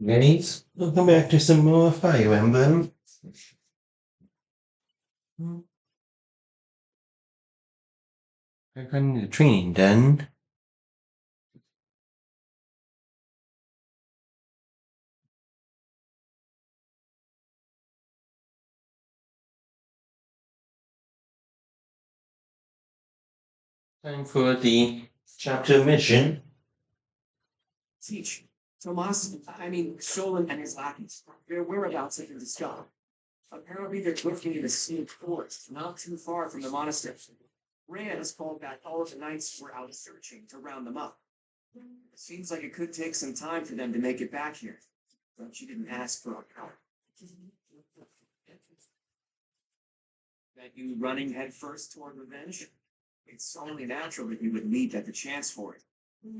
Guys, welcome back to some more Fire Emblem. We're going to the training done. Time for the chapter mission. Teach. Solon and his lackeys. Their whereabouts have been discovered. Apparently they're drifting in the sealed forest, not too far from the monastery. Rhea has called back all of the knights who were out searching to round them up. It seems like it could take some time for them to make it back here. But she didn't ask for our help. That you running headfirst toward revenge? It's only natural that you would leap at the chance for it.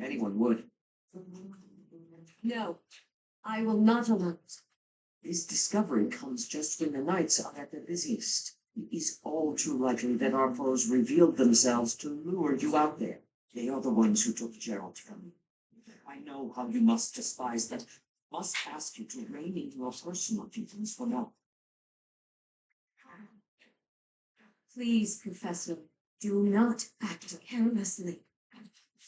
Anyone would. No, I will not allow it. This discovery comes just when the knights are at their busiest. It is all too likely that our foes revealed themselves to lure you out there. They are the ones who took Gerald from you. I know how you must despise them. Must ask you to rein in your personal feelings for now. Please, Professor, do not act carelessly.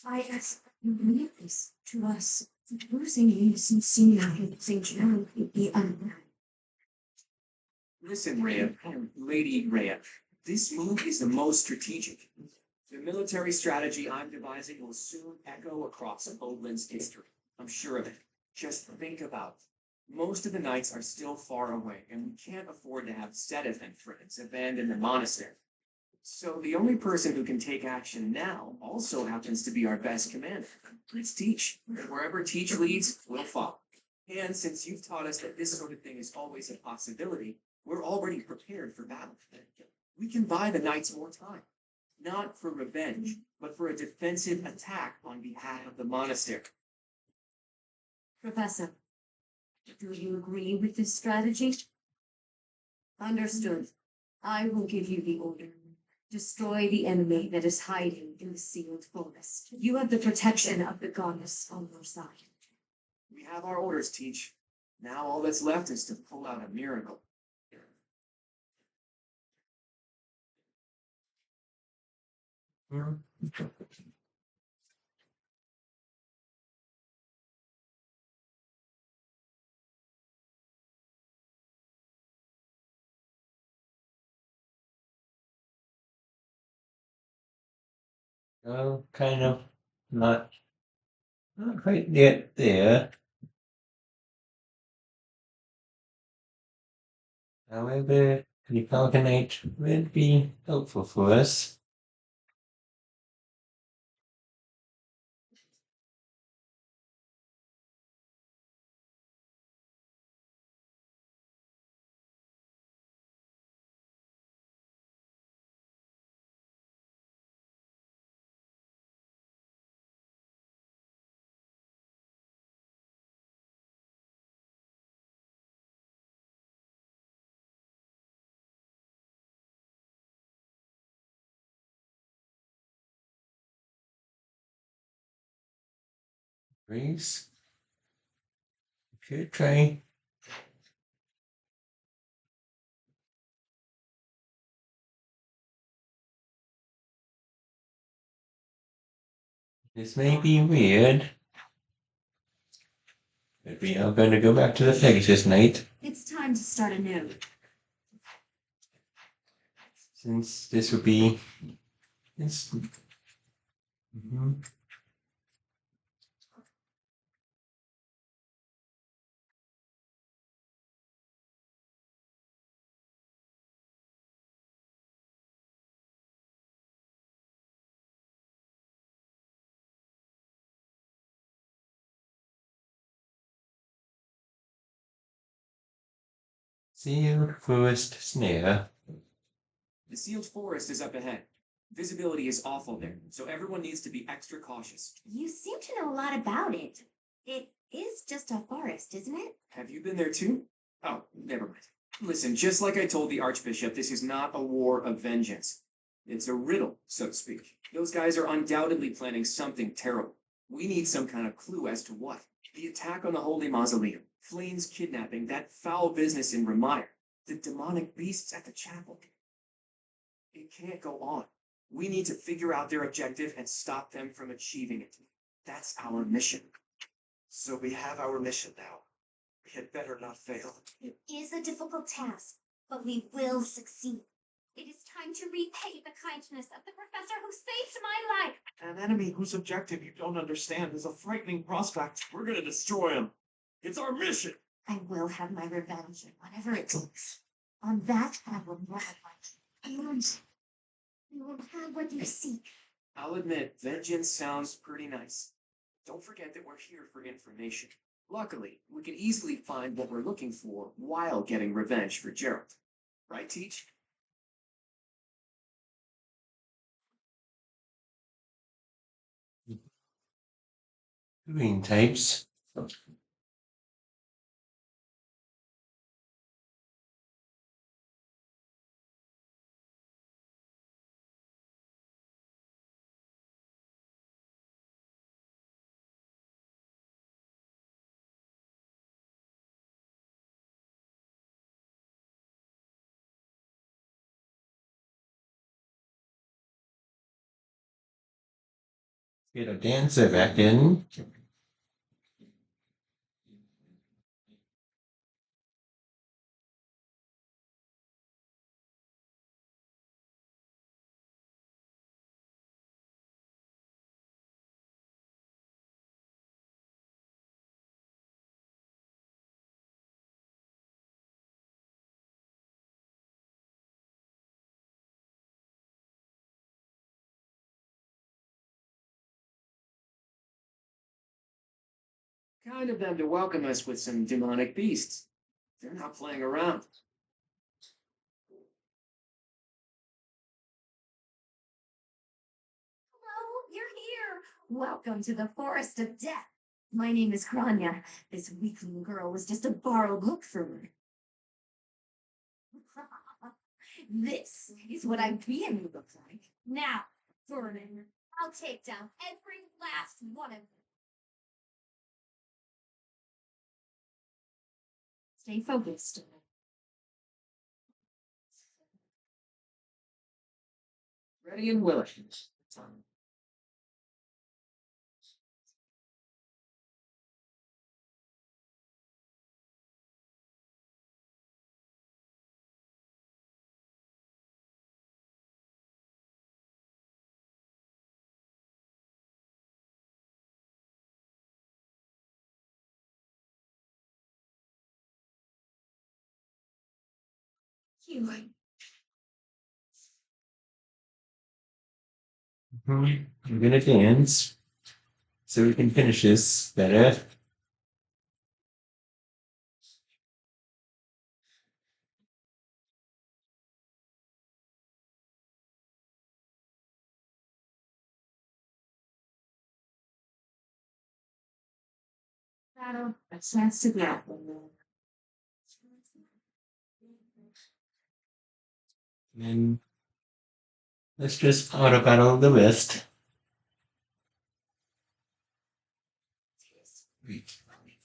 I ask you leave this to us. Losing innocent St. Gerald would be unfair. Listen, Rhea, Lady Rhea, this move is the most strategic. The military strategy I'm devising will soon echo across Oldland's history. I'm sure of it. Just think about it. Most of the knights are still far away, and we can't afford to have Sedith and friends abandon the monastery. So the only person who can take action now also happens to be our best commander. It's Teach. Wherever Teach leads, we'll follow. And since you've taught us that this sort of thing is always a possibility, we're already prepared for battle. We can buy the knights more time. Not for revenge, but for a defensive attack on behalf of the monastery. Professor, do you agree with this strategy? Understood. I will give you the order. Destroy the enemy that is hiding in the sealed forest. You have the protection of the goddess on your side. We have our orders, Teach. Now all that's left is to pull out a miracle. Well, kind of not quite yet there. However, the Falconite would be helpful for us. Grace, could try. This may be weird, but we are going to go back to the Pegasus Knight. It's time to start anew. Since this would be this. Sealed forest snare. The sealed forest is up ahead. Visibility is awful there, so everyone needs to be extra cautious. You seem to know a lot about it. It is just a forest, isn't it? Have you been there too? Oh, never mind. Listen, just like I told the Archbishop, this is not a war of vengeance. It's a riddle, so to speak. Those guys are undoubtedly planning something terrible. We need some kind of clue as to what. The attack on the Holy Mausoleum, Flame's kidnapping, that foul business in Remire, the demonic beasts at the chapel. It can't go on. We need to figure out their objective and stop them from achieving it. That's our mission. So we have our mission now. We had better not fail. It is a difficult task, but we will succeed. It is time to repay the kindness of the professor who saved my life. An enemy whose objective you don't understand is a frightening prospect. We're gonna destroy him. It's our mission. I will have my revenge, whatever it takes. On that, I will never fight. You will have what you seek. I'll admit, vengeance sounds pretty nice. Don't forget that we're here for information. Luckily, we can easily find what we're looking for while getting revenge for Gerald. Right, Teach? Green tapes. Get a dancer back in. Kind of them to welcome us with some demonic beasts. They're not playing around. Hello, you're here. Welcome to the Forest of Death. My name is Grania. This weakling girl was just a borrowed look for her. This is what I'm being look like. Now, Vernon, I'll take down every last one of them. Stay focused. Ready and willing. You. I'm gonna dance so we can finish this better. Battle, a chance to grow. And then let's just auto battle the rest.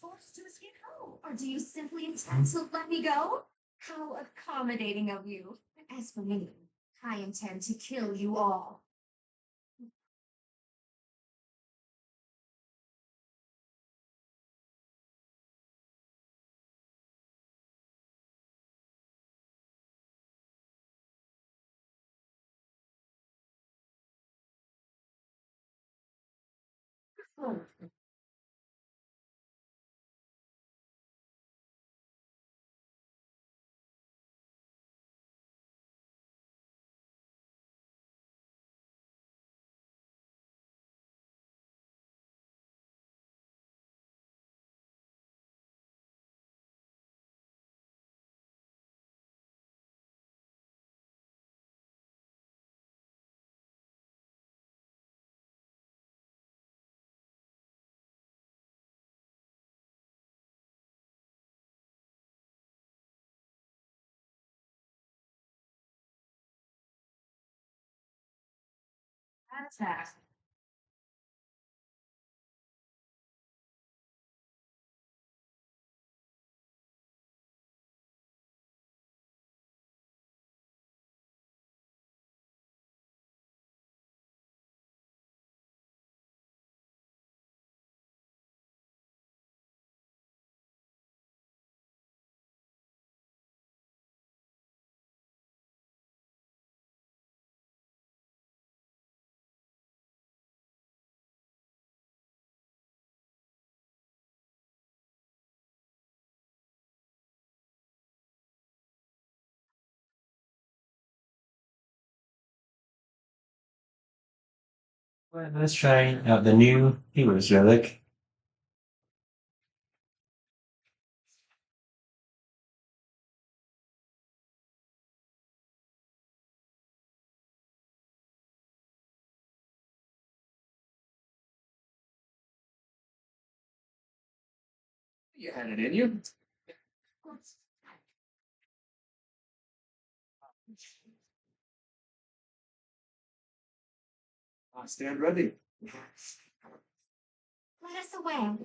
Forced to escape home, or do you simply intend to let me go? How accommodating of you. As for me, I intend to kill you all. Oh. That's that. Well, let's try out the new Heroes Relic. You had it in you. I stand ready. Let us away. I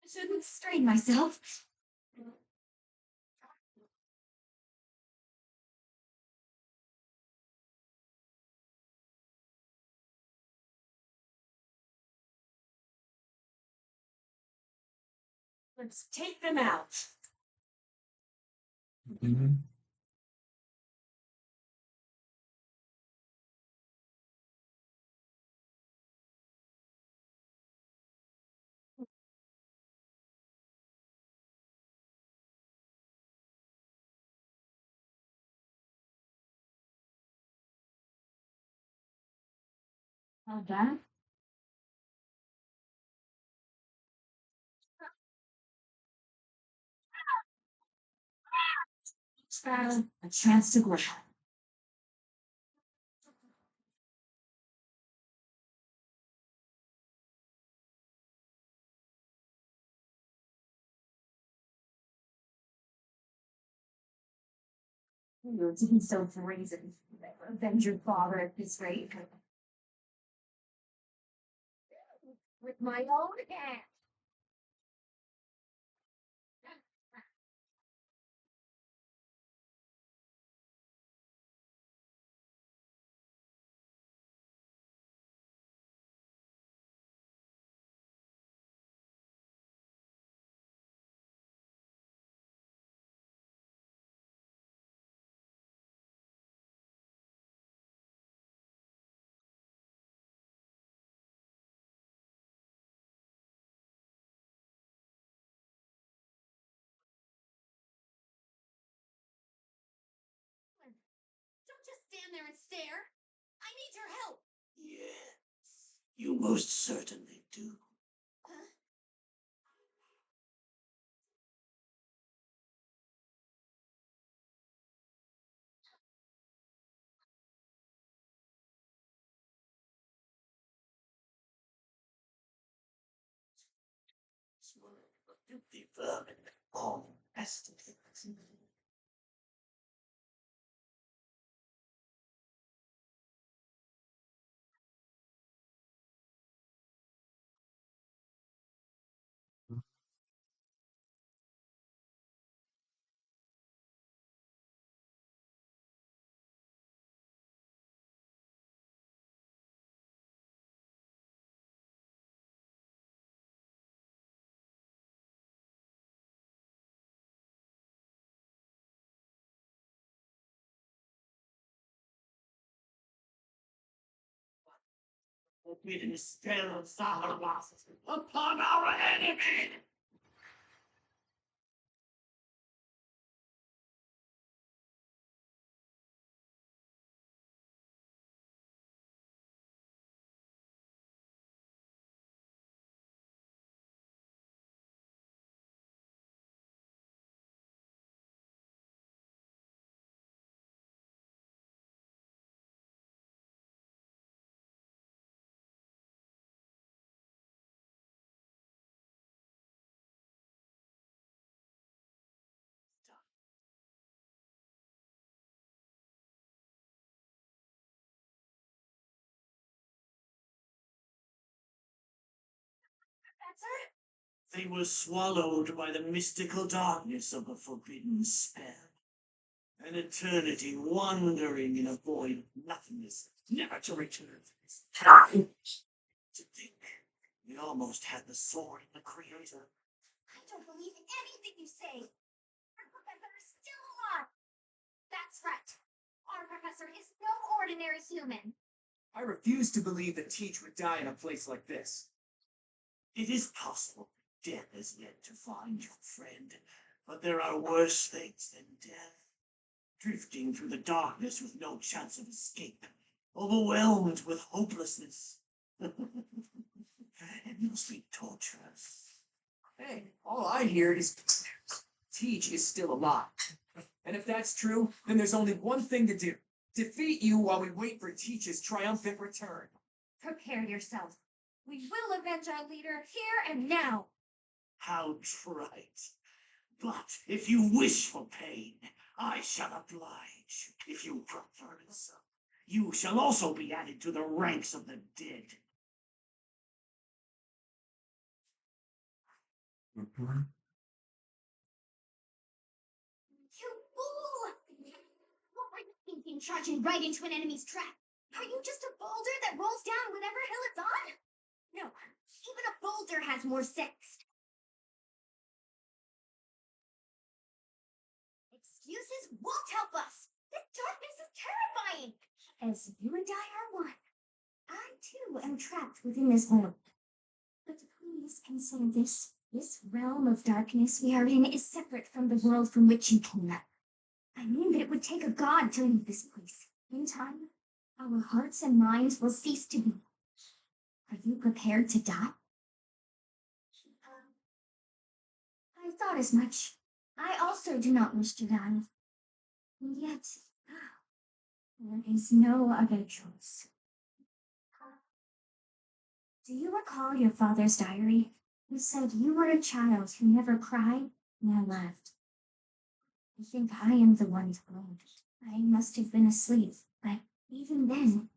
shouldn't strain myself. Let's take them out. Mhm. All done? Each battle, a chance to grow. You're being so brazen. Avenge your father at this rate. With my own hand. Don't just stand there and stare. I need your help. Yes, you most certainly do. Huh? Swirl the filthy vermin, all pestilence. Forbidden spell of Zaharbas upon our enemy! That's her? They were swallowed by the mystical darkness of the forbidden spell. An eternity wandering in a void of nothingness, never to return. To think, we almost had the sword of the Creator. I don't believe anything you say. Our professor is still alive. That's right. Our professor is no ordinary human. I refuse to believe that Teach would die in a place like this. It is possible death is yet to find your friend, but there are worse things than death. drifting through the darkness with no chance of escape, overwhelmed with hopelessness. It must be torturous. Hey, all I hear is Teach is still alive. And if that's true, then there's only one thing to do. Defeat you while we wait for Teach's triumphant return. Prepare yourself. We will avenge our leader here and now. How trite. But if you wish for pain, I shall oblige. If you prefer it so, you shall also be added to the ranks of the dead. Mhm. You fool! What were you thinking, charging right into an enemy's trap? Are you just a boulder that rolls down whatever hill it's on? No, even a boulder has more sense. Excuses won't help us. This darkness is terrifying. As you and I are one, I too am trapped within this world. But please consider this. This realm of darkness we are in is separate from the world from which you came. I mean that it would take a god to leave this place. In time, our hearts and minds will cease to be. Are you prepared to die? I thought as much. I also do not wish to die. And yet, there is no other choice. Do you recall your father's diary? You said you were a child who never cried nor laughed. I think I am the one to blame. I must have been asleep, but even then,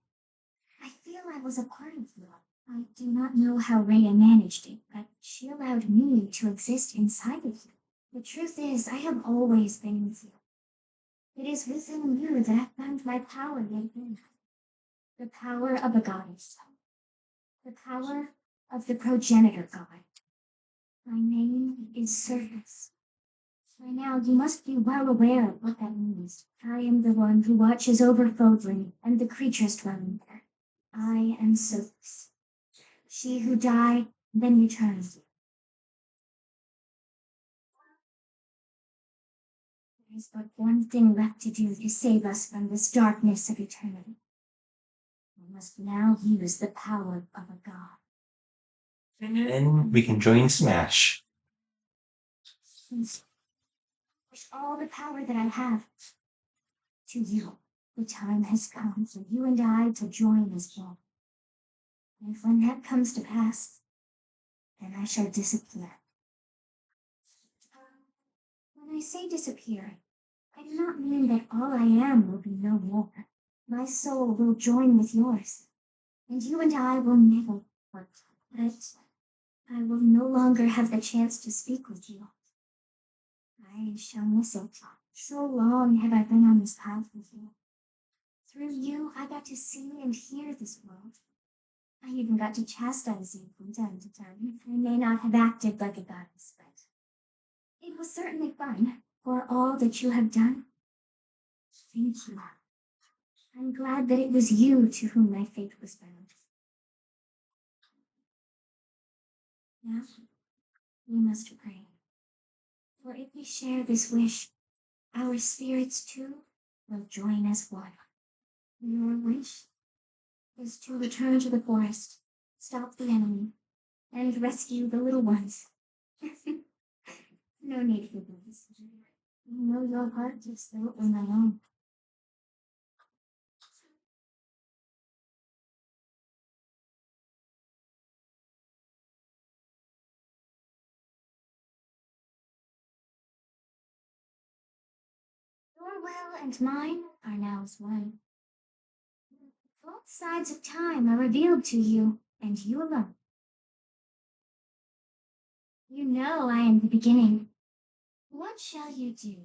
I feel I was a part of you. I do not know how Rhea managed it, but she allowed me to exist inside of you. The truth is, I have always been with you. It is within you that I found my power lately. The power of a goddess. The power of the progenitor god. My name is Surface. By now, you must be well aware of what that means. I am the one who watches over Fodlin and the creatures dwelling there. I am Surface. She who died, then returns. There is but one thing left to do to save us from this darkness of eternity. We must now use the power of a god. And then we can join Smash. Push all the power that I have to you. The time has come for you and I to join this world. And when that comes to pass, then I shall disappear. When I say disappear, I do not mean that all I am will be no more. My soul will join with yours, and you and I will never part. But I will no longer have the chance to speak with you. I shall miss it. So long have I been on this path with you. Through you, I got to see and hear this world. I even got to chastise you from time to time. I may not have acted like a goddess, but it was certainly fun for all that you have done. Thank you. I'm glad that it was you to whom my fate was bound. Now, we must pray. For if we share this wish, our spirits too will join as one. Your wish is to return to the forest, stop the enemy, and rescue the little ones. No need for this. You know your heart is so in my own. Your will and mine are now as one. Both sides of time are revealed to you, and you alone. You know I am the beginning. What shall you do?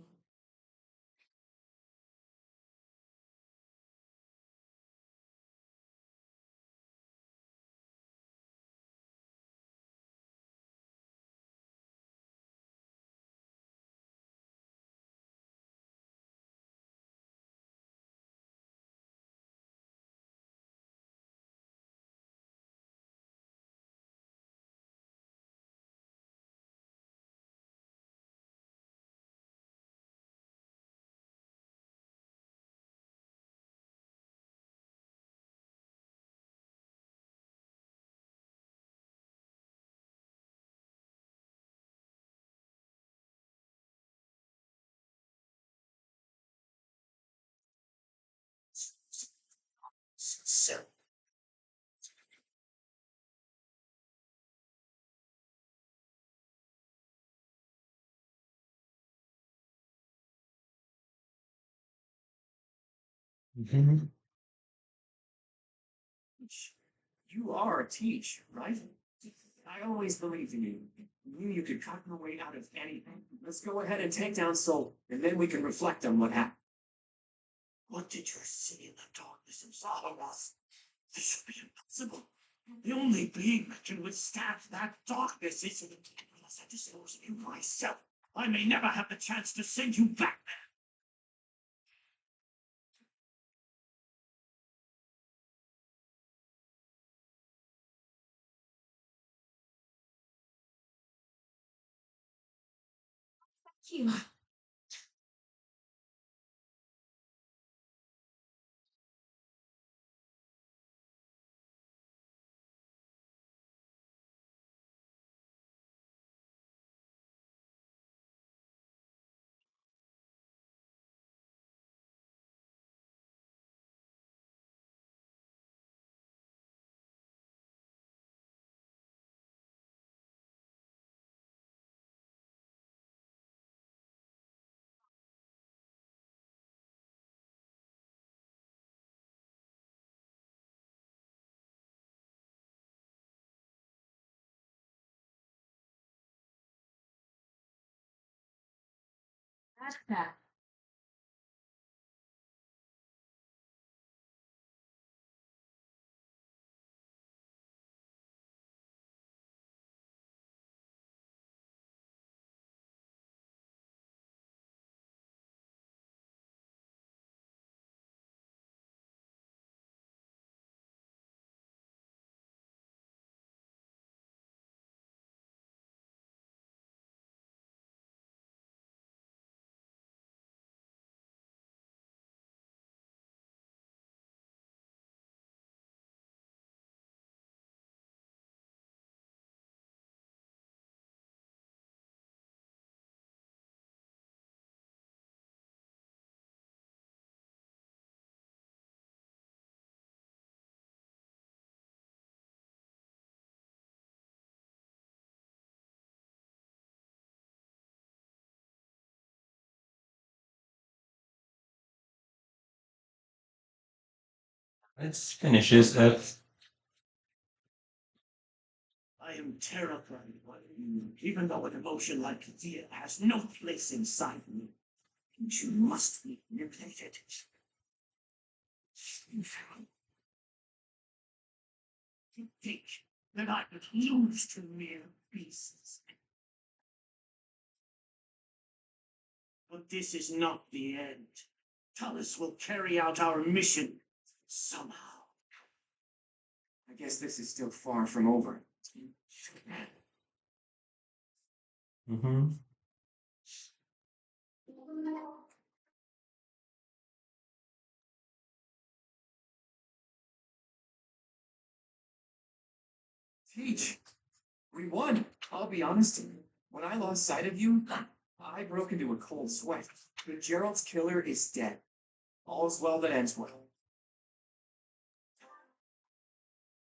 Mhm. You are a teach, right? I always believed in you. Knew you could cut your way out of anything. Let's go ahead and take down Soul, and then we can reflect on what happened. What did you see in the darkness inside of us? This should be impossible. The only being that can withstand that darkness is unless I dispose of you myself. I may never have the chance to send you back there. Thank you. That's that. Let's finish this up. I am terrified by you, even though an emotion like fear has no place inside me. You must be manipulated. You think that I could lose to mere beasts. But this is not the end. Talus will carry out our mission somehow. I guess this is still far from over. Mm-hmm. Teach, we won. I'll be honest. When I lost sight of you, I broke into a cold sweat. But Gerald's killer is dead. All's well that ends well.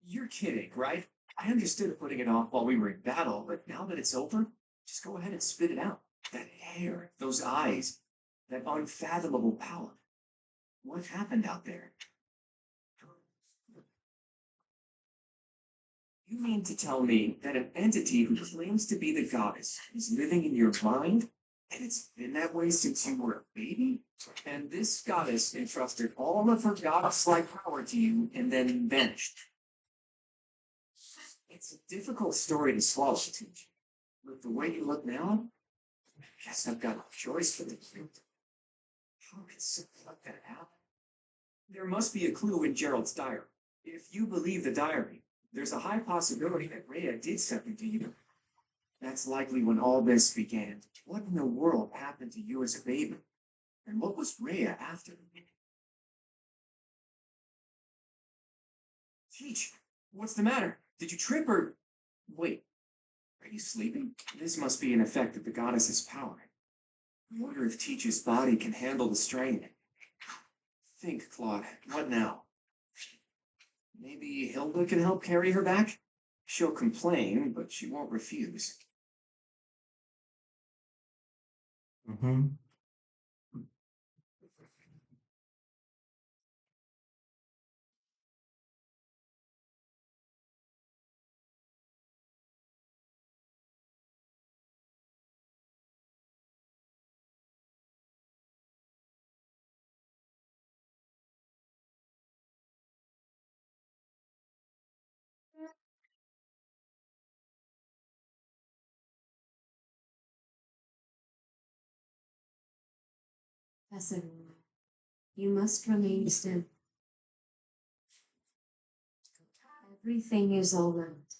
You're kidding, right? I understood putting it off while we were in battle, but now that it's over, just go ahead and spit it out. That hair, those eyes, that unfathomable power. What happened out there? You mean to tell me that an entity who claims to be the goddess is living in your mind? And it's been that way since you were a baby? And this goddess entrusted all of her goddess-like power to you and then vanished. It's a difficult story to swallow, Teach. With the way you look now, I guess I've got no choice for the truth. How could something like that happen? There must be a clue in Gerald's diary. If you believe the diary, there's a high possibility that Rhea did something to you. That's likely when all this began. What in the world happened to you as a baby? And what was Rhea after? Teach, what's the matter? Did you trip or... Wait, are you sleeping? This must be an effect of the goddess's power. I wonder if Teach's body can handle the strain. Think, Claude, what now? Maybe Hilda can help carry her back? She'll complain, but she won't refuse. Mm-hmm. Professor, you must remain still. Everything is all right.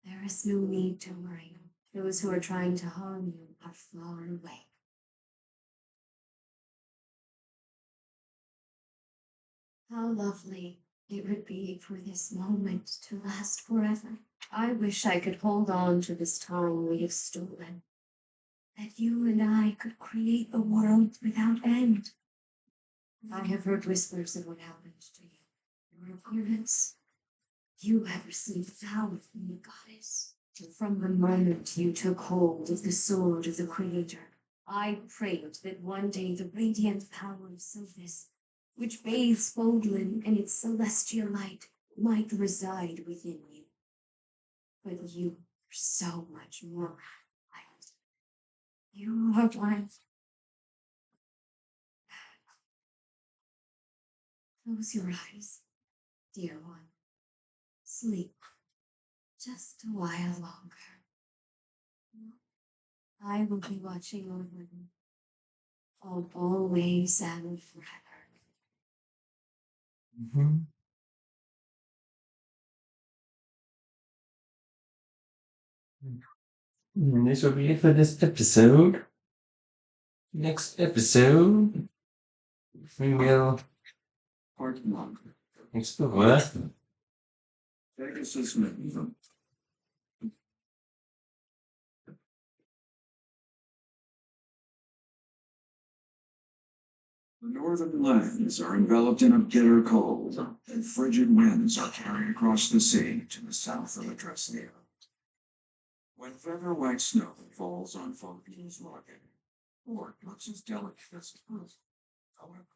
There is no need to worry. Those who are trying to harm you are far away. How lovely it would be for this moment to last forever. I wish I could hold on to this time we have stolen. That you and I could create a world without end. I have heard whispers of what happened to you. Your appearance. You have received power from the goddess. From the moment you took hold of the sword of the Creator, I prayed that one day the radiant power of Sophis, which bathes Fodlan in its celestial light, might reside within you. But you are so much more light. You are blind. Close your eyes, dear one. Sleep just a while longer. I will be watching over you, always and forever. Mhm. And this will be it for this episode. Next episode, we will Part 1. explore Pegasus Mission. The northern lands are enveloped in a bitter cold, and frigid winds are carried across the sea to the south of Adressia. When feather white snow falls on Focus's market, or it looks as delicate as a fruit. However,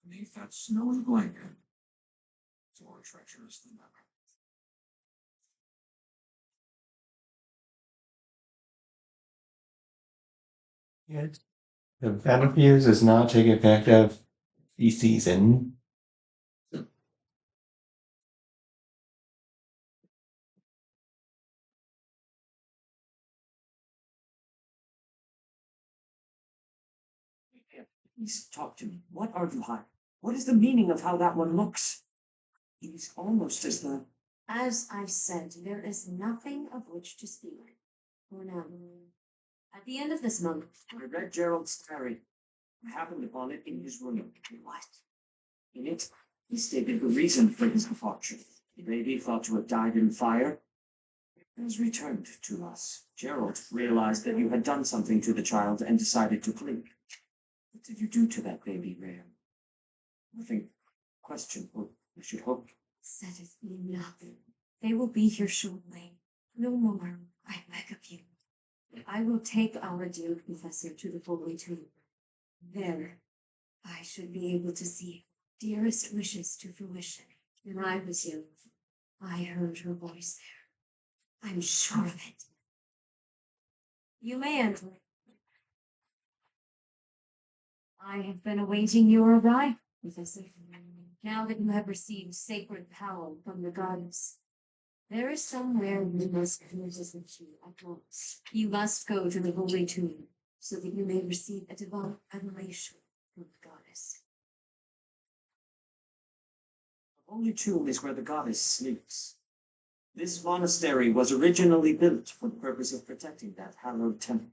beneath that snowy blanket, it's more treacherous than ever. it. The battlefields does not take effect of the season. Please talk to me. What are you hiding? What is the meaning of how that one looks? He's almost as the... As I said, there is nothing of which to speak for now. At the end of this month, I read Gerald's diary. I happened upon it in his room. What? In it, he stated the reason for his departure. The baby thought to have died in fire has returned to us. Gerald realized that you had done something to the child and decided to flee. What did you do to that baby, Rhea? Nothing. Question. Well, I should hope. saith me nothing. They will be here shortly. No more, I beg of you. I will take our dear professor to the Holy Tomb. There, I should be able to see dearest wishes to fruition. When I was young, I heard her voice there. I'm sure of it. You may enter. I have been awaiting your arrival, Professor. Now that you have received sacred power from the goddess, there is somewhere you must visit you at once. You must go to the Holy Tomb so that you may receive a divine revelation from the goddess. The Holy Tomb is where the goddess sleeps. This monastery was originally built for the purpose of protecting that hallowed temple.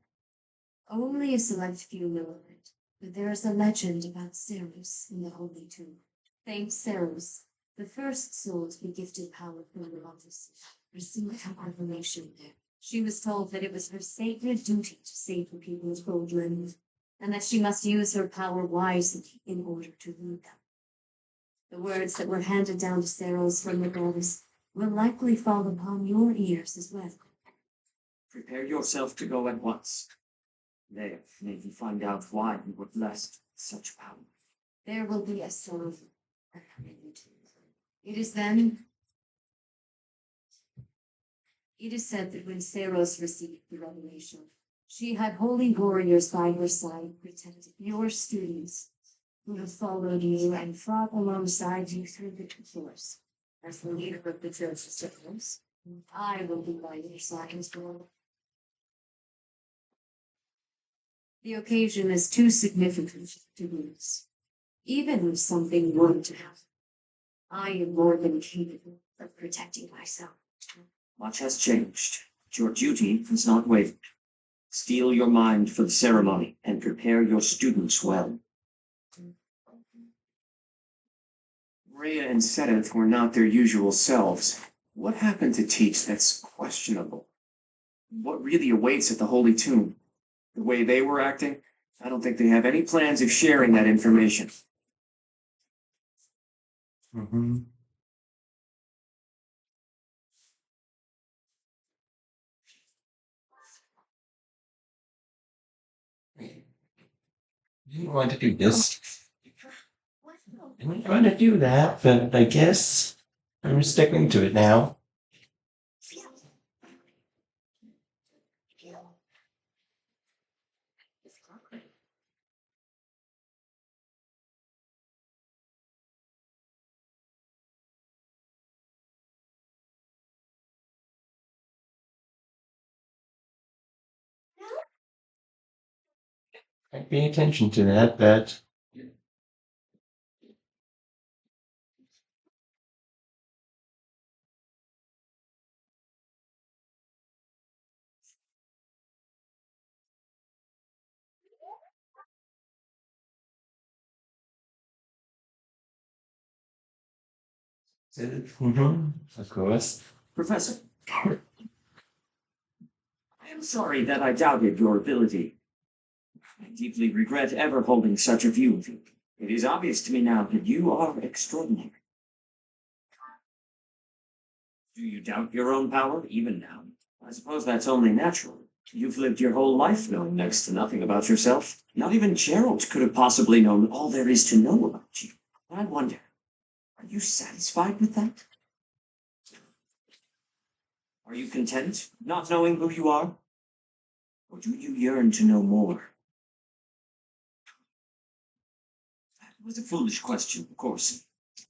Only a select few know of it, but there is a legend about Ceres in the Holy Tomb. Thanks Ceres, the first soul to be gifted power from the goddess received her revelation there. She was told that it was her sacred duty to save the people of Fodlan, and that she must use her power wisely in order to lead them. The words that were handed down to Ceres from the goddess will likely fall upon your ears as well. Prepare yourself to go at once. There, maybe find out why you were blessed with such power. There will be a soul. It is then. It is said that when Ceres received the revelation, she had holy warriors by her side protecting your students who have followed you and fought alongside you through the force. As the leader of the church of Ceres, I will be by your side as well. The occasion is too significant to lose. Even if something were to happen, I am more than capable of protecting myself. Much has changed, but your duty has not wavered. Steel your mind for the ceremony and prepare your students well. Rhea and Sedith were not their usual selves. What happened to Teach that's questionable? What really awaits at the Holy Tomb? The way they were acting? I don't think they have any plans of sharing that information. Mm-hmm. I didn't want to do this. I didn't want to do that, but I guess I'm sticking to it now. I pay attention to that, but of course. Professor, I am sorry that I doubted your ability. I deeply regret ever holding such a view of you. It is obvious to me now that you are extraordinary. Do you doubt your own power, even now? I suppose that's only natural. You've lived your whole life knowing next to nothing about yourself. Not even Gerald could have possibly known all there is to know about you. I wonder, are you satisfied with that? Are you content, not knowing who you are? Or do you yearn to know more? That was a foolish question, of course.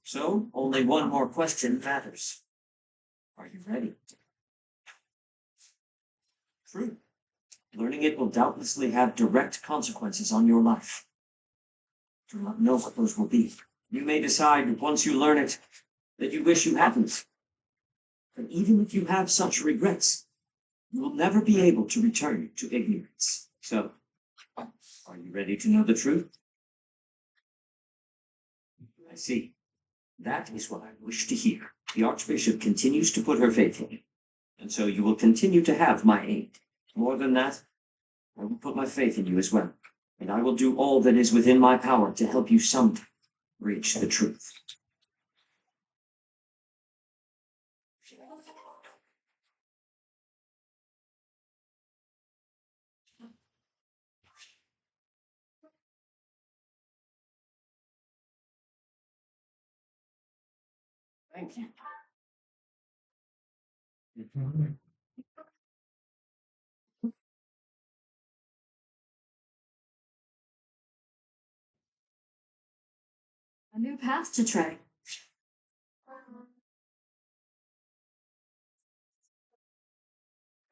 So, only one more question matters. Are you ready? True. Learning it will doubtlessly have direct consequences on your life. Do not know what those will be. You may decide, once you learn it, that you wish you hadn't. But even if you have such regrets, you will never be able to return to ignorance. So, are you ready to know the truth? I see. That is what I wish to hear. The Archbishop continues to put her faith in you, and so you will continue to have my aid. More than that, I will put my faith in you as well, and I will do all that is within my power to help you someday reach the truth. Thank you. Mhm. A new path to tread.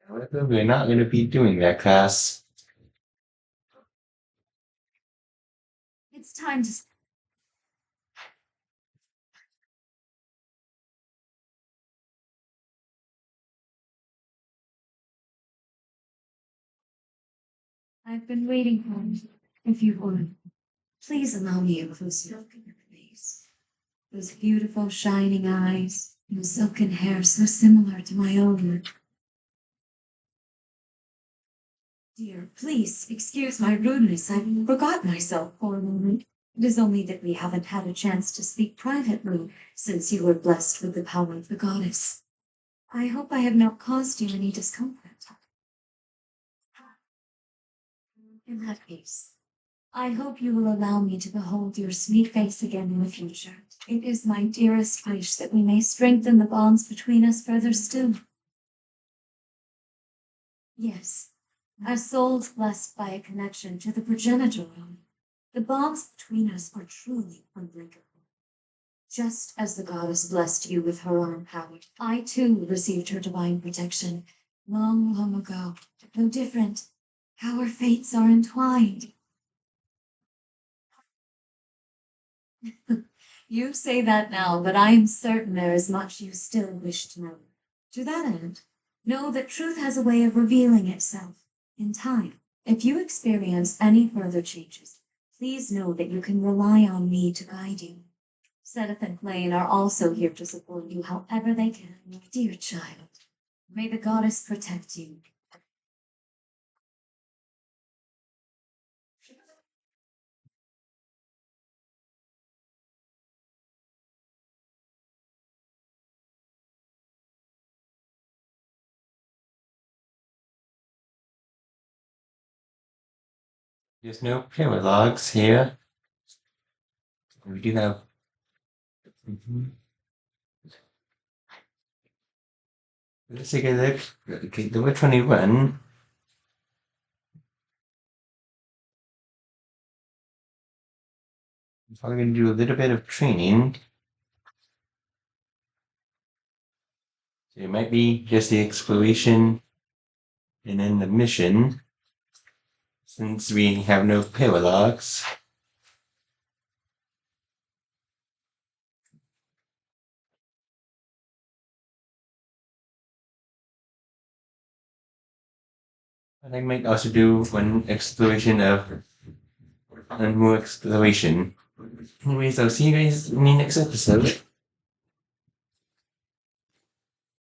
However, we're not going to be doing that class. It's time to. I've been waiting for you. If you would, please allow me a closer look at your face. Those beautiful shining eyes, your silken hair so similar to my own. Dear, please excuse my rudeness. I forgot myself for a moment. It is only that we haven't had a chance to speak privately since you were blessed with the power of the goddess. I hope I have not caused you any discomfort. In that case, I hope you will allow me to behold your sweet face again in the future. It is my dearest wish that we may strengthen the bonds between us further still. Yes, as souls blessed by a connection to the progenitor realm, the bonds between us are truly unbreakable. Just as the goddess blessed you with her own power, I too received her divine protection long, long ago. Though different, Our fates are entwined. You say that now, but I am certain there is much you still wish to know. To that end, know that truth has a way of revealing itself in time. If you experience any further changes, please know that you can rely on me to guide you. Sedith and Blaine are also here to support you however they can. Dear child, may the goddess protect you. There's no paralogs here. We do have. Let's take a look. Okay, number 21. I'm probably going to do a little bit of training. So it might be just the exploration and then the mission. Since we have no paralogs. And I might also do one exploration of and more exploration. Anyways, I'll see you guys in the next episode.